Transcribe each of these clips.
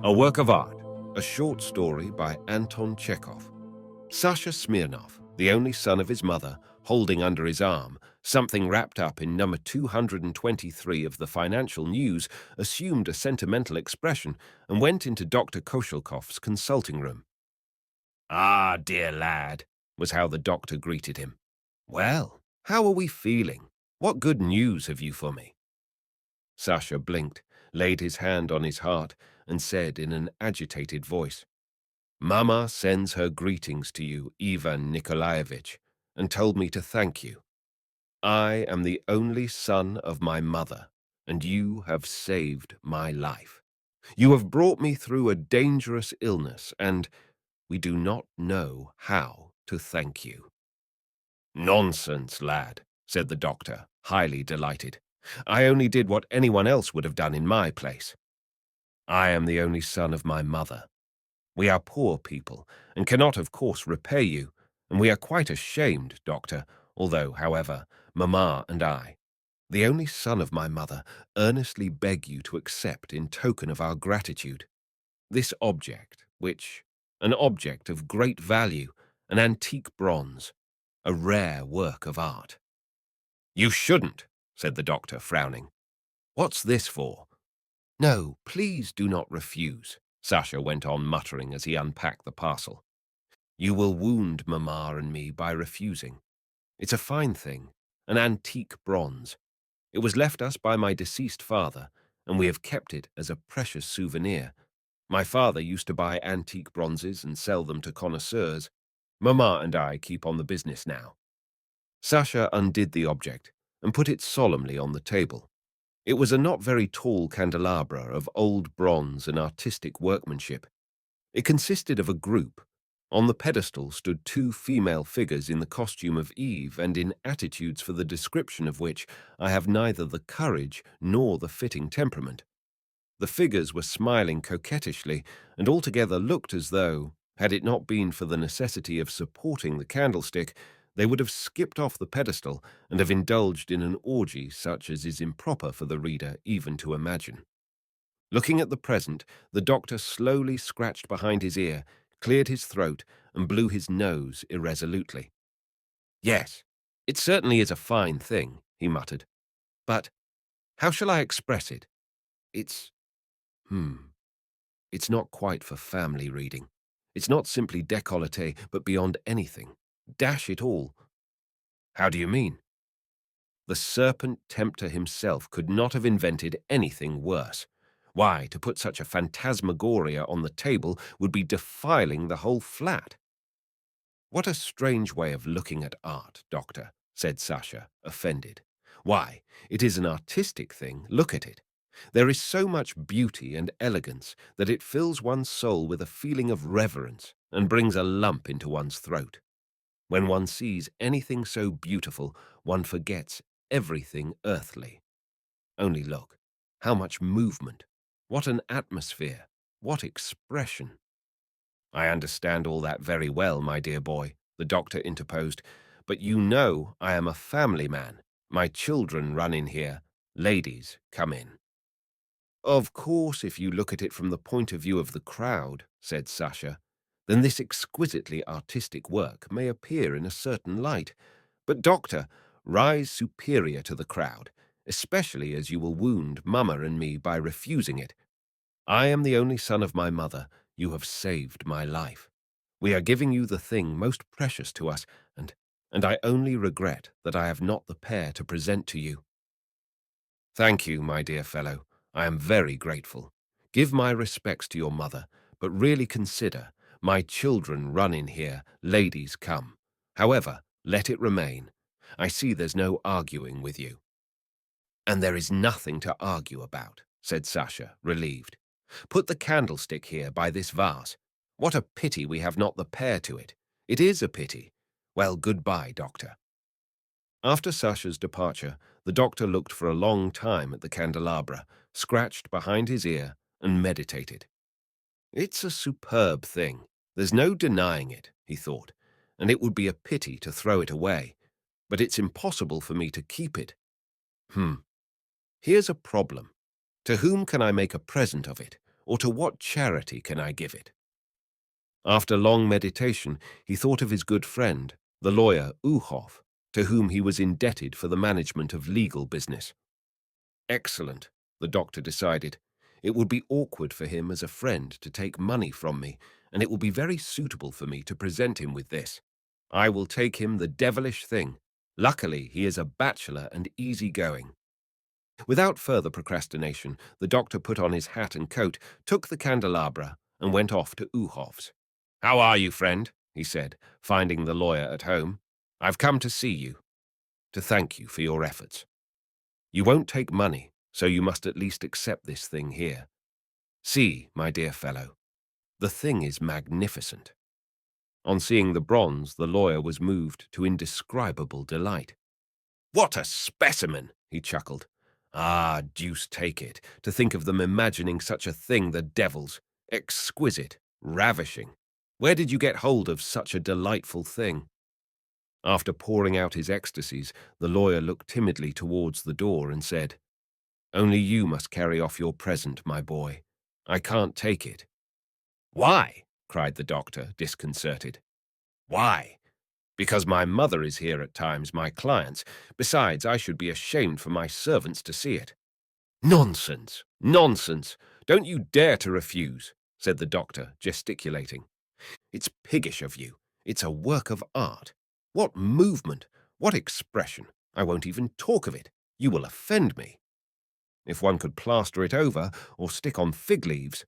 A work of art, a short story by Anton Chekhov. Sasha Smirnov, the only son of his mother, holding under his arm something wrapped up in number 223 of the Financial News, assumed a sentimental expression and went into Dr. Koshelkov's consulting room. "Ah, dear lad," was how the doctor greeted him. "Well, how are we feeling? What good news have you for me?" Sasha blinked, laid his hand on his heart, and said in an agitated voice, "Mama sends her greetings to you, Ivan Nikolaevich, and told me to thank you. I am the only son of my mother, and you have saved my life. You have brought me through a dangerous illness, and we do not know how to thank you." "Nonsense, lad," said the doctor, highly delighted. "I only did what anyone else would have done in my place. I am the only son of my mother. We are poor people, and cannot, of course, repay you, and we are quite ashamed, doctor, although, however, Mamma and I, the only son of my mother, earnestly beg you to accept in token of our gratitude this object, an object of great value, an antique bronze, a rare work of art." "You shouldn't," said the doctor, frowning. "What's this for?" "No, please do not refuse," Sasha went on muttering as he unpacked the parcel. "You will wound Mamma and me by refusing. It's a fine thing, an antique bronze. It was left us by my deceased father, and we have kept it as a precious souvenir. My father used to buy antique bronzes and sell them to connoisseurs. Mamma and I keep on the business now." Sasha undid the object and put it solemnly on the table. It was a not very tall candelabra of old bronze and artistic workmanship. It consisted of a group. On the pedestal stood two female figures in the costume of Eve and in attitudes for the description of which I have neither the courage nor the fitting temperament. The figures were smiling coquettishly and altogether looked as though, had it not been for the necessity of supporting the candlestick, they would have skipped off the pedestal and have indulged in an orgy such as is improper for the reader even to imagine. Looking at the present, the doctor slowly scratched behind his ear, cleared his throat, and blew his nose irresolutely. "Yes, it certainly is a fine thing," he muttered. "But how shall I express it? It's, hmm, it's not quite for family reading. It's not simply décolleté, but beyond anything. Dash it all." "How do you mean?" "The serpent tempter himself could not have invented anything worse. Why, to put such a phantasmagoria on the table would be defiling the whole flat." "What a strange way of looking at art, doctor," said Sasha, offended. "Why, it is an artistic thing, look at it. There is so much beauty and elegance that it fills one's soul with a feeling of reverence and brings a lump into one's throat. When one sees anything so beautiful, one forgets everything earthly. Only look, how much movement, what an atmosphere, what expression." "I understand all that very well, my dear boy," the doctor interposed, "but you know I am a family man. My children run in here. Ladies come in." "Of course, if you look at it from the point of view of the crowd," said Sasha, "then this exquisitely artistic work may appear in a certain light. But, doctor, rise superior to the crowd, especially as you will wound Mamma and me by refusing it. I am the only son of my mother. You have saved my life. We are giving you the thing most precious to us, and I only regret that I have not the pair to present to you." "Thank you, my dear fellow. I am very grateful. Give my respects to your mother, but really consider, my children run in here, ladies come. However, let it remain. I see there's no arguing with you." "And there is nothing to argue about," said Sasha, relieved. "Put the candlestick here by this vase. What a pity we have not the pair to it. It is a pity. Well, goodbye, doctor." After Sasha's departure, the doctor looked for a long time at the candelabra, scratched behind his ear, and meditated. "It's a superb thing. There's no denying it," he thought, "and it would be a pity to throw it away. But it's impossible for me to keep it. Here's a problem. To whom can I make a present of it, or to what charity can I give it? After long meditation, he thought of his good friend, the lawyer Uhov, to whom he was indebted for the management of legal business. Excellent, the doctor decided. It would be awkward for him as a friend to take money from me, and it will be very suitable for me to present him with this. I will take him the devilish thing. Luckily, he is a bachelor and easy-going. Without further procrastination, the doctor put on his hat and coat, took the candelabra, and went off to Uhov's. "How are you, friend?" he said, finding the lawyer at home. "I've come to see you, to thank you for your efforts. You won't take money, so you must at least accept this thing here. See, my dear fellow, the thing is magnificent." On seeing the bronze, the lawyer was moved to indescribable delight. "What a specimen!" he chuckled. "Ah, deuce take it, to think of them imagining such a thing, the devils. Exquisite, ravishing. Where did you get hold of such a delightful thing?" After pouring out his ecstasies, the lawyer looked timidly towards the door and said, "Only you must carry off your present, my boy. I can't take it." "Why?" cried the doctor, disconcerted. "Why? Because my mother is here at times, my clients. Besides, I should be ashamed for my servants to see it." "Nonsense! Nonsense! Don't you dare to refuse," said the doctor, gesticulating. "It's piggish of you. It's a work of art. What movement! What expression! I won't even talk of it. You will offend me. If one could plaster it over or stick on fig leaves."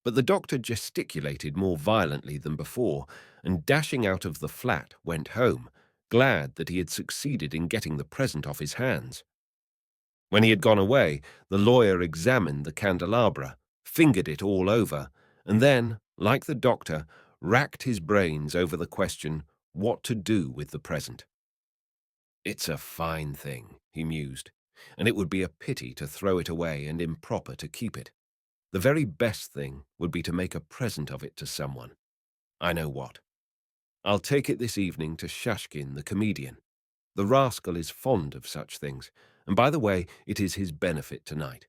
But the doctor gesticulated more violently than before, and dashing out of the flat, went home, glad that he had succeeded in getting the present off his hands. When he had gone away, the lawyer examined the candelabra, fingered it all over, and then, like the doctor, racked his brains over the question what to do with the present. "It's a fine thing," he mused, "and it would be a pity to throw it away and improper to keep it. The very best thing would be to make a present of it to someone. I know what. I'll take it this evening to Shashkin, the comedian. The rascal is fond of such things, and by the way, it is his benefit tonight."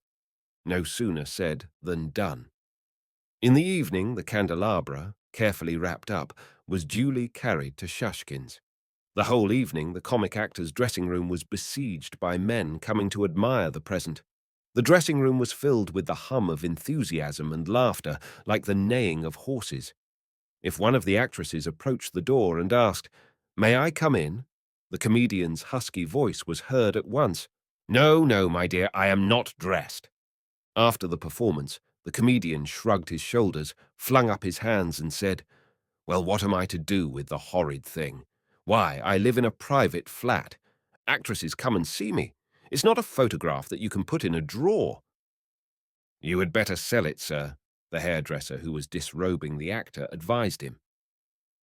No sooner said than done. In the evening, the candelabra, carefully wrapped up, was duly carried to Shashkin's. The whole evening, the comic actor's dressing-room was besieged by men coming to admire the present. The dressing-room was filled with the hum of enthusiasm and laughter, like the neighing of horses. If one of the actresses approached the door and asked, "May I come in?" the comedian's husky voice was heard at once. "No, no, my dear, I am not dressed." After the performance, the comedian shrugged his shoulders, flung up his hands and said, "Well, what am I to do with the horrid thing? Why, I live in a private flat. Actresses come and see me. It's not a photograph that you can put in a drawer." "You had better sell it, sir," the hairdresser who was disrobing the actor advised him.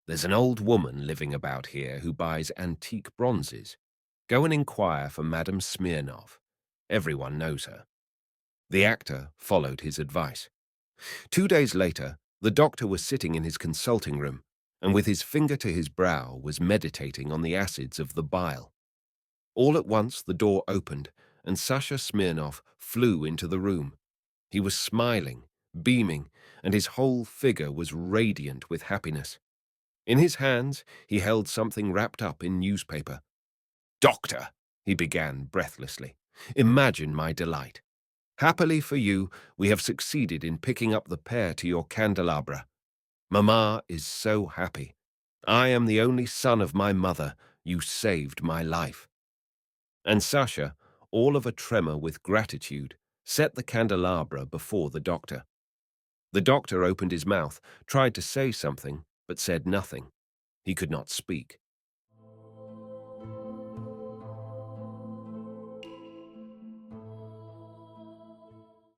"There's an old woman living about here who buys antique bronzes. Go and inquire for Madame Smirnov. Everyone knows her." The actor followed his advice. 2 days later, the doctor was sitting in his consulting room, and with his finger to his brow was meditating on the acids of the bile. All at once the door opened, and Sasha Smirnov flew into the room. He was smiling, beaming, and his whole figure was radiant with happiness. In his hands he held something wrapped up in newspaper. "Doctor," he began breathlessly, "imagine my delight. Happily for you, we have succeeded in picking up the pair to your candelabra. Mamma is so happy. I am the only son of my mother. You saved my life." And Sasha, all of a tremor with gratitude, set the candelabra before the doctor. The doctor opened his mouth, tried to say something, but said nothing. He could not speak.